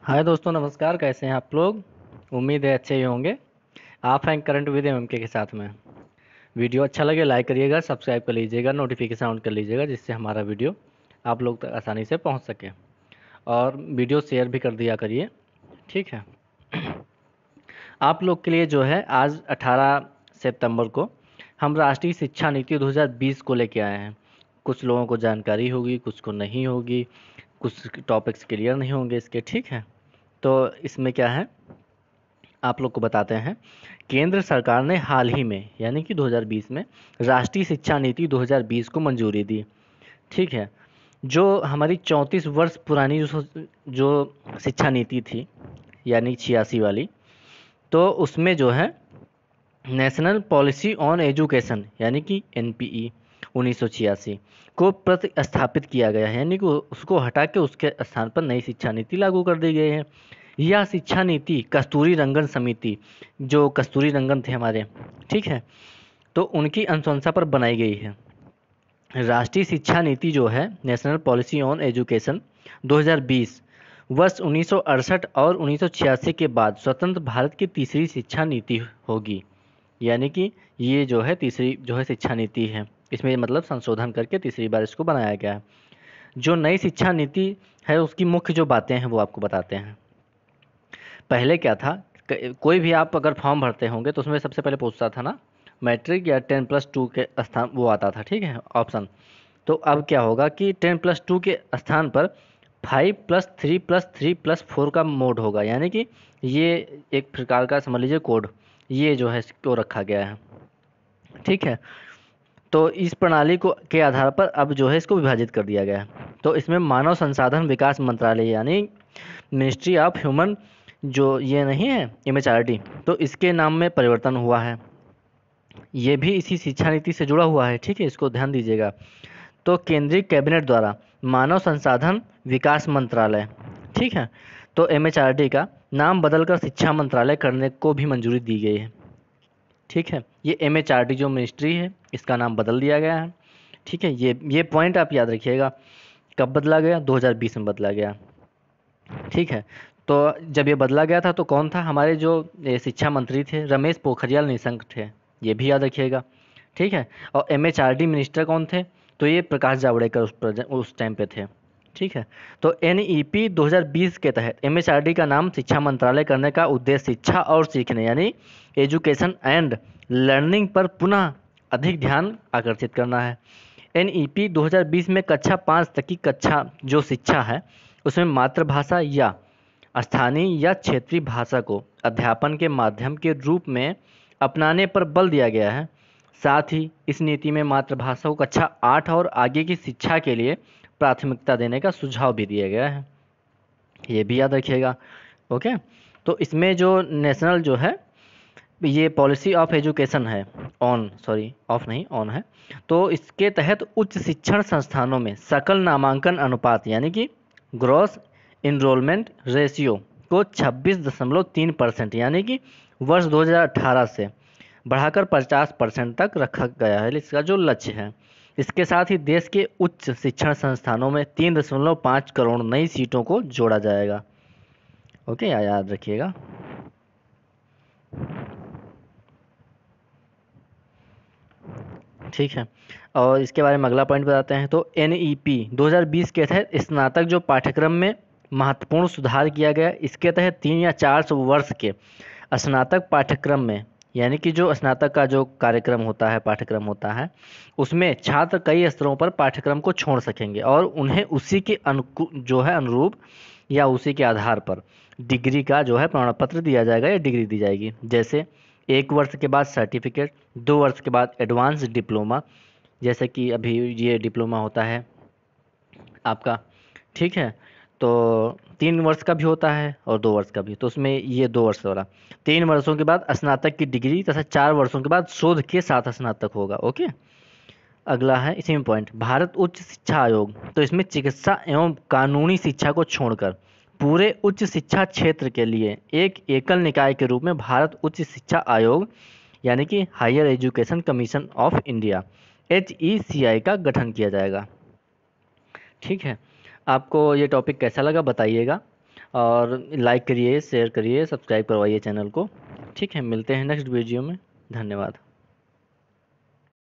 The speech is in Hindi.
हाय दोस्तों, नमस्कार। कैसे हैं आप लोग? उम्मीद है अच्छे ही होंगे। आप हैं करंट विद एमके के साथ में। वीडियो अच्छा लगे लाइक करिएगा, सब्सक्राइब कर लीजिएगा, नोटिफिकेशन ऑन कर लीजिएगा, जिससे हमारा वीडियो आप लोग तक आसानी से पहुंच सके। और वीडियो शेयर भी कर दिया करिए, ठीक है। आप लोग के लिए जो है आज 18 सितंबर को हम राष्ट्रीय शिक्षा नीति 2020 को लेके आए हैं। कुछ लोगों को जानकारी होगी, कुछ को नहीं होगी, कुछ टॉपिक्स क्लियर नहीं होंगे इसके, ठीक है। तो इसमें क्या है, आप लोग को बताते हैं। केंद्र सरकार ने हाल ही में यानी कि 2020 में राष्ट्रीय शिक्षा नीति 2020 को मंजूरी दी, ठीक है। जो हमारी 34 वर्ष पुरानी जो शिक्षा नीति थी, यानी 86 वाली, तो उसमें जो है नेशनल पॉलिसी ऑन एजुकेशन यानी कि एनपीई 1986 को प्रतिस्थापित किया गया है, यानी कि उसको हटा के उसके स्थान पर नई शिक्षा नीति लागू कर दी गई है। यह शिक्षा नीति कस्तूरी रंगन समिति, जो कस्तूरी रंगन थे हमारे, ठीक है, तो उनकी अनुशंसा पर बनाई गई है। राष्ट्रीय शिक्षा नीति जो है नेशनल पॉलिसी ऑन एजुकेशन 2020 वर्ष 1968 और 1986 के बाद स्वतंत्र भारत की तीसरी शिक्षा नीति होगी। यानी कि ये जो है तीसरी जो है शिक्षा नीति है, इसमें मतलब संशोधन करके तीसरी बार इसको बनाया गया है। जो नई शिक्षा नीति है उसकी मुख्य जो बातें हैं वो आपको बताते हैं। पहले क्या था, कोई भी आप अगर फॉर्म भरते होंगे तो उसमें सबसे पहले पूछता था ना, मैट्रिक या 10+2 के स्थान वो आता था, ठीक है, ऑप्शन। तो अब क्या होगा कि 10+2 के स्थान पर 5+3+3+4 का मोड होगा, यानी कि ये एक प्रकार का समझ लीजिए कोड, ये जो है इसको रखा गया है, ठीक है। तो इस प्रणाली को के आधार पर अब जो है इसको विभाजित कर दिया गया है। तो इसमें मानव संसाधन विकास मंत्रालय यानी मिनिस्ट्री ऑफ ह्यूमन, जो ये नहीं है एमएचआरडी, तो इसके नाम में परिवर्तन हुआ है। ये भी इसी शिक्षा नीति से जुड़ा हुआ है, ठीक है, इसको ध्यान दीजिएगा। तो केंद्रीय कैबिनेट द्वारा मानव संसाधन विकास मंत्रालय, ठीक है, तो एमएचआरडी का नाम बदलकर शिक्षा मंत्रालय करने को भी मंजूरी दी गई है, ठीक है। ये एमएचआरडी जो मिनिस्ट्री है इसका नाम बदल दिया गया है, ठीक है। ये पॉइंट आप याद रखिएगा। कब बदला गया? 2020 में बदला गया, ठीक है। तो जब ये बदला गया था तो कौन था? हमारे जो ये शिक्षा मंत्री थे रमेश पोखरियाल निशंक थे, ये भी याद रखिएगा, ठीक है। और एमएचआरडी मिनिस्टर कौन थे? तो ये प्रकाश जावड़ेकर उस टाइम पे थे, ठीक है। तो एनईपी 2020 के तहत एमएचआरडी का नाम शिक्षा मंत्रालय करने का उद्देश्य शिक्षा और सीखने यानी एजुकेशन एंड लर्निंग पर पुनः अधिक ध्यान आकर्षित करना है। एनईपी 2020 में कक्षा 5 तक की कक्षा जो शिक्षा है उसमें मातृभाषा या स्थानीय या क्षेत्रीय भाषा को अध्यापन के माध्यम के रूप में अपनाने पर बल दिया गया है। साथ ही इस नीति में मातृभाषा को कक्षा 8 और आगे की शिक्षा के लिए प्राथमिकता देने का सुझाव भी दिया गया है, ये भी याद रखिएगा। ओके, तो इसमें जो नेशनल जो है ये पॉलिसी ऑफ एजुकेशन है, ऑन सॉरी ऑफ नहीं ऑन है, तो इसके तहत उच्च शिक्षण संस्थानों में सकल नामांकन अनुपात यानी कि ग्रॉस इनरोलमेंट रेशियो को 26.3% यानी कि वर्ष 2018 से बढ़ाकर 50% तक रखा गया है, इसका जो लक्ष्य है। इसके साथ ही देश के उच्च शिक्षण संस्थानों में 3.5 करोड़ नई सीटों को जोड़ा जाएगा। ओके, याद रखिएगा। ठीक है, और इसके बारे में अगला पॉइंट बताते हैं। तो एनईपी 2020 के तहत स्नातक जो पाठ्यक्रम में महत्वपूर्ण सुधार किया गया, इसके तहत 3 या 4 वर्ष के स्नातक पाठ्यक्रम में यानी कि जो स्नातक का जो कार्यक्रम होता है पाठ्यक्रम होता है उसमें छात्र कई स्तरों पर पाठ्यक्रम को छोड़ सकेंगे और उन्हें उसी के जो है अनुरूप या उसी के आधार पर डिग्री का जो है प्रमाण पत्र दिया जाएगा या डिग्री दी जाएगी। जैसे 1 वर्ष के बाद सर्टिफिकेट, 2 वर्ष के बाद एडवांस डिप्लोमा, जैसे कि अभी ये डिप्लोमा होता है आपका, ठीक है। तो 3 वर्ष का भी होता है और 2 वर्ष का भी, तो उसमें ये 2 वर्ष वाला 3 वर्षों के बाद स्नातक की डिग्री तथा 4 वर्षों के बाद शोध के साथ स्नातक होगा। ओके, अगला है इसी में पॉइंट भारत उच्च शिक्षा आयोग, तो इसमें चिकित्सा एवं कानूनी शिक्षा को छोड़कर पूरे उच्च शिक्षा क्षेत्र के लिए एक एकल निकाय के रूप में भारत उच्च शिक्षा आयोग यानी कि higher education commission of India HECI का गठन किया जाएगा, ठीक है। आपको ये टॉपिक कैसा लगा बताइएगा। और लाइक करिए, शेयर करिए, सब्सक्राइब करवाइए चैनल को। ठीक है, मिलते हैं नेक्स्ट वीडियो में। धन्यवाद।